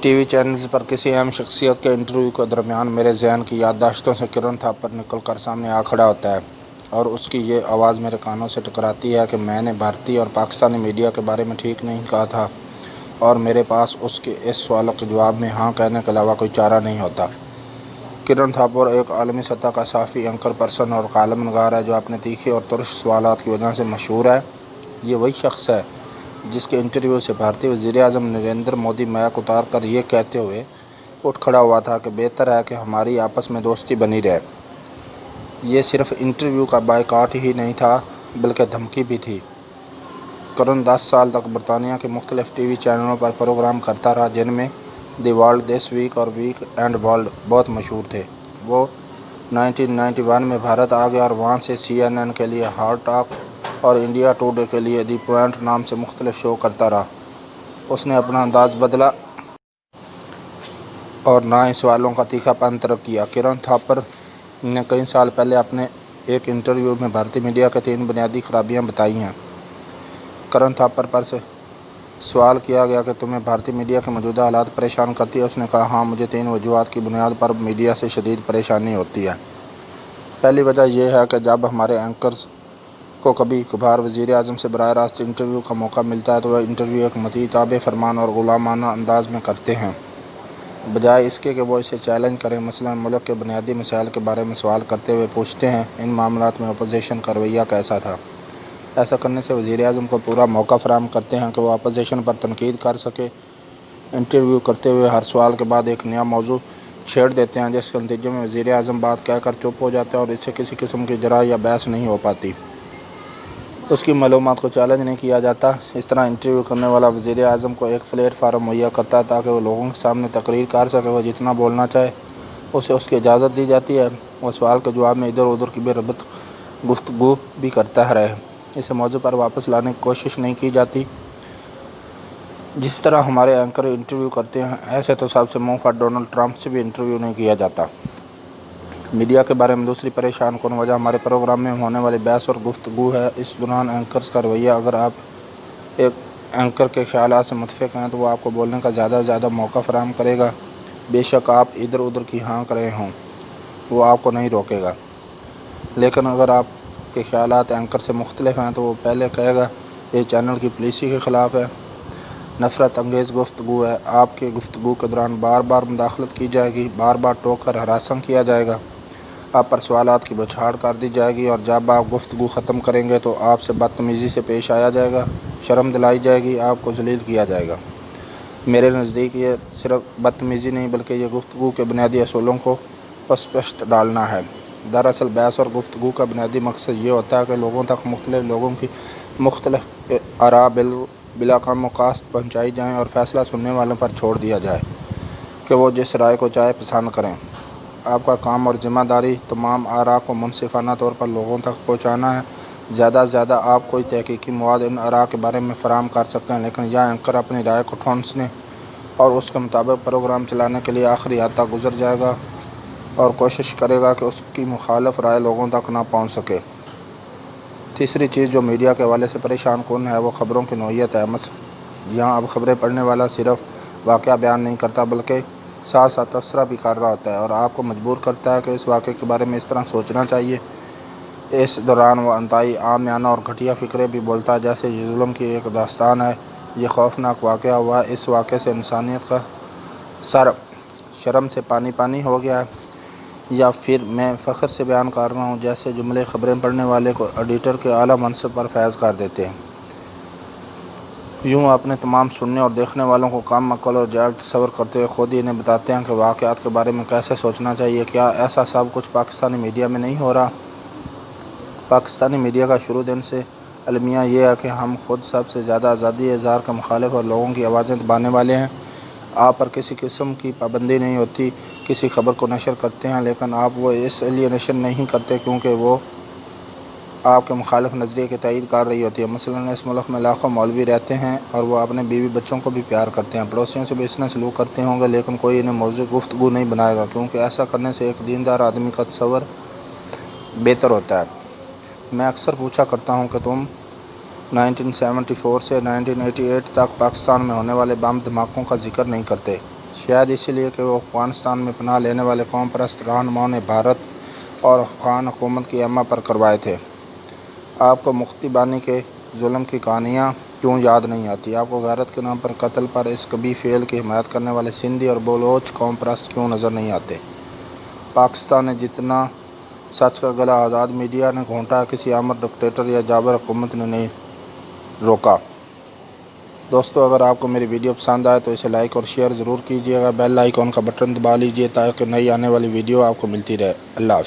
T V channels پر کسی اہم شخصیت کے انٹرویو کے درمیان میرے ذہن کی یادداشتوں سے کرن تھاپر نکل کر سامنے آ کھڑا ہوتا ہے اور اس کی یہ آواز میرے کانوں سے ٹکراتی ہے کہ میں نے بھارتی اور پاکستانی میڈیا کے بارے میں ٹھیک نہیں کہا تھا، اور میرے پاس اس کے اس سوال کے جواب میں ہاں کہنے کے علاوہ کوئی چارہ نہیں ہوتا۔ کرن تھاپر ایک عالمی سطح کا صحافی، اینکر پرسن اور کالم نگار ہے جو اپنے تیکھے اور ترش سوالات کی وجہ سے مشہور ہے۔ یہ وہی شخص ہے جس کے انٹرویو سے بھارتی وزیر اعظم نریندر مودی میک اتار کر یہ کہتے ہوئے اٹھ کھڑا ہوا تھا کہ بہتر ہے کہ ہماری آپس میں دوستی بنی رہے۔ یہ صرف انٹرویو کا بائیکاٹ ہی نہیں تھا بلکہ دھمکی بھی تھی۔ کرن 10 سال تک برطانیہ کے مختلف ٹی وی چینلوں پر پروگرام کرتا رہا جن میں دی ورلڈ، دس ویک اور ویک اینڈ ورلڈ بہت مشہور تھے۔ وہ 1991 میں بھارت آ گیا اور وہاں سے CNN کے لیے ہارڈ ٹاک اور انڈیا ٹوڈے کے لیے دی پوائنٹ نام سے مختلف شو کرتا رہا۔ اس نے اپنا انداز بدلا اور نئے سوالوں کا تیکھا پن طلب کیا۔ کرن تھاپر نے کئی سال پہلے اپنے ایک انٹرویو میں بھارتی میڈیا کی 3 بنیادی خرابیاں بتائی ہیں۔ کرن تھاپر پر سے سوال کیا گیا کہ تمہیں بھارتی میڈیا کے موجودہ حالات پریشان کرتی ہے؟ اس نے کہا، ہاں، مجھے 3 وجوہات کی بنیاد پر میڈیا سے شدید پریشانی ہوتی ہے۔ پہلی وجہ یہ ہے کہ جب ہمارے اینکرز کو کبھی کبھار وزیر اعظم سے براہ راست انٹرویو کا موقع ملتا ہے تو وہ انٹرویو ایک مطیع، تابع فرمان اور غلامانہ انداز میں کرتے ہیں، بجائے اس کے کہ وہ اسے چیلنج کریں۔ مثلاً ملک کے بنیادی مسائل کے بارے میں سوال کرتے ہوئے پوچھتے ہیں، ان معاملات میں اپوزیشن کا رویہ کیسا تھا؟ ایسا کرنے سے وزیر اعظم کو پورا موقع فراہم کرتے ہیں کہ وہ اپوزیشن پر تنقید کر سکے۔ انٹرویو کرتے ہوئے ہر سوال کے بعد ایک نیا موضوع چھیڑ دیتے ہیں جس کے نتیجے میں وزیر اعظم بات کہہ کر چپ ہو جاتا ہے اور اس سے کسی قسم کی جرح یا بحث نہیں ہو پاتی۔ اس کی معلومات کو چیلنج نہیں کیا جاتا۔ اس طرح انٹرویو کرنے والا وزیر اعظم کو ایک پلیٹ فارم مہیا کرتا ہے تاکہ وہ لوگوں کے سامنے تقریر کر سکے۔ وہ جتنا بولنا چاہے اسے اس کی اجازت دی جاتی ہے۔ وہ سوال کے جواب میں ادھر ادھر کی بے ربط گفتگو بھی کرتا رہے۔ اسے موضوع پر واپس لانے کی کوشش نہیں کی جاتی۔ جس طرح ہمارے اینکر انٹرویو کرتے ہیں، ایسے تو سب سے منہ پھٹ ڈونلڈ ٹرمپ سے بھی انٹرویو نہیں کیا جاتا۔ میڈیا کے بارے میں دوسری پریشان کن وجہ ہمارے پروگرام میں ہونے والی بحث اور گفتگو ہے۔ اس دوران اینکرز کا رویہ، اگر آپ ایک اینکر کے خیالات سے متفق ہیں تو وہ آپ کو بولنے کا زیادہ سے زیادہ موقع فراہم کرے گا، بے شک آپ ادھر ادھر کی ہاں کر رہے ہوں، وہ آپ کو نہیں روکے گا۔ لیکن اگر آپ کے خیالات اینکر سے مختلف ہیں تو وہ پہلے کہے گا یہ چینل کی پالیسی کے خلاف ہے، نفرت انگیز گفتگو ہے، آپ کی گفتگو کے دوران بار بار مداخلت کی جائے گی، بار بار ٹوک کر ہراساں کیا جائے گا، آپ پر سوالات کی بوچھاڑ کر دی جائے گی اور جب آپ گفتگو ختم کریں گے تو آپ سے بدتمیزی سے پیش آیا جائے گا، شرم دلائی جائے گی، آپ کو ذلیل کیا جائے گا۔ میرے نزدیک یہ صرف بدتمیزی نہیں بلکہ یہ گفتگو کے بنیادی اصولوں کو پس پشت ڈالنا ہے۔ دراصل بحث اور گفتگو کا بنیادی مقصد یہ ہوتا ہے کہ لوگوں تک مختلف لوگوں کی مختلف آراء بلا کم و کاست پہنچائی جائیں اور فیصلہ سننے والوں پر چھوڑ دیا جائے کہ وہ جس رائے کو چاہے پسند کریں۔ آپ کا کام اور ذمہ داری تمام آراء کو منصفانہ طور پر لوگوں تک پہنچانا ہے۔ زیادہ سے زیادہ آپ کوئی تحقیقی مواد ان آراء کے بارے میں فراہم کر سکتے ہیں، لیکن یہ اینکر اپنی رائے کو ٹھونسنے اور اس کے مطابق پروگرام چلانے کے لیے آخری حد تک گزر جائے گا اور کوشش کرے گا کہ اس کی مخالف رائے لوگوں تک نہ پہنچ سکے۔ تیسری چیز جو میڈیا کے حوالے سے پریشان کن ہے وہ خبروں کی نوعیت ہے۔ یہاں اب خبریں پڑھنے والا صرف واقعہ بیان نہیں کرتا بلکہ ساتھ ساتھ تبصرہ بھی کر رہا ہوتا ہے اور آپ کو مجبور کرتا ہے کہ اس واقعے کے بارے میں اس طرح سوچنا چاہیے۔ اس دوران وہ انتہائی عامیانہ اور گھٹیا فکرے بھی بولتا ہے جیسے یہ ظلم کی ایک داستان ہے، یہ خوفناک واقعہ ہوا ہے، اس واقعے سے انسانیت کا سر شرم سے پانی پانی ہو گیا ہے، یا پھر میں فخر سے بیان کر رہا ہوں جیسے جملے خبریں پڑھنے والے کو ایڈیٹر کے اعلیٰ منصب پر فائز کر دیتے ہیں۔ یوں اپنے تمام سننے اور دیکھنے والوں کو کم عقل اور جاہل تصور کرتے ہوئے خود ہی انہیں بتاتے ہیں کہ واقعات کے بارے میں کیسے سوچنا چاہیے۔ کیا ایسا سب کچھ پاکستانی میڈیا میں نہیں ہو رہا؟ پاکستانی میڈیا کا شروع دن سے المیہ یہ ہے کہ ہم خود سب سے زیادہ آزادی اظہار کے مخالف اور لوگوں کی آوازیں دبانے والے ہیں۔ آپ پر کسی قسم کی پابندی نہیں ہوتی، کسی خبر کو نشر کرتے ہیں، لیکن آپ وہ اس لیے نشر نہیں کرتے کیونکہ وہ آپ کے مخالف نظریے کی تائید کر رہی ہوتی ہے۔ مثلاً اس ملک میں لاکھوں مولوی رہتے ہیں اور وہ اپنے بیوی بچوں کو بھی پیار کرتے ہیں، پڑوسیوں سے بھی اس طرح سلوک کرتے ہوں گے، لیکن کوئی انہیں موضوع گفتگو نہیں بنائے گا کیونکہ ایسا کرنے سے ایک دیندار آدمی کا تصور بہتر ہوتا ہے۔ میں اکثر پوچھا کرتا ہوں کہ تم 1974 سے 1988 تک پاکستان میں ہونے والے بم دھماکوں کا ذکر نہیں کرتے، شاید اسی لیے کہ وہ افغانستان میں پناہ لینے والے قوم پرست رہنماؤں نے بھارت اور افغان حکومت کی امہ پر کروائے تھے۔ آپ کو مفتی بانی کے ظلم کی کہانیاں کیوں یاد نہیں آتی؟ آپ کو غیرت کے نام پر قتل پر اس قبیح فعل کی حمایت کرنے والے سندھی اور بلوچ قوم پرست کیوں نظر نہیں آتے؟ پاکستان نے جتنا سچ کا گلا آزاد میڈیا نے گھونٹا، کسی آمر ڈکٹیٹر یا جابر حکومت نے نہیں روکا۔ دوستو، اگر آپ کو میری ویڈیو پسند آئے تو اسے لائک اور شیئر ضرور کیجیے گا۔ بیل آئیکن کا بٹن دبا لیجیے تاکہ نئی آنے والی ویڈیو آپ کو ملتی رہے۔ اللہ حافظ۔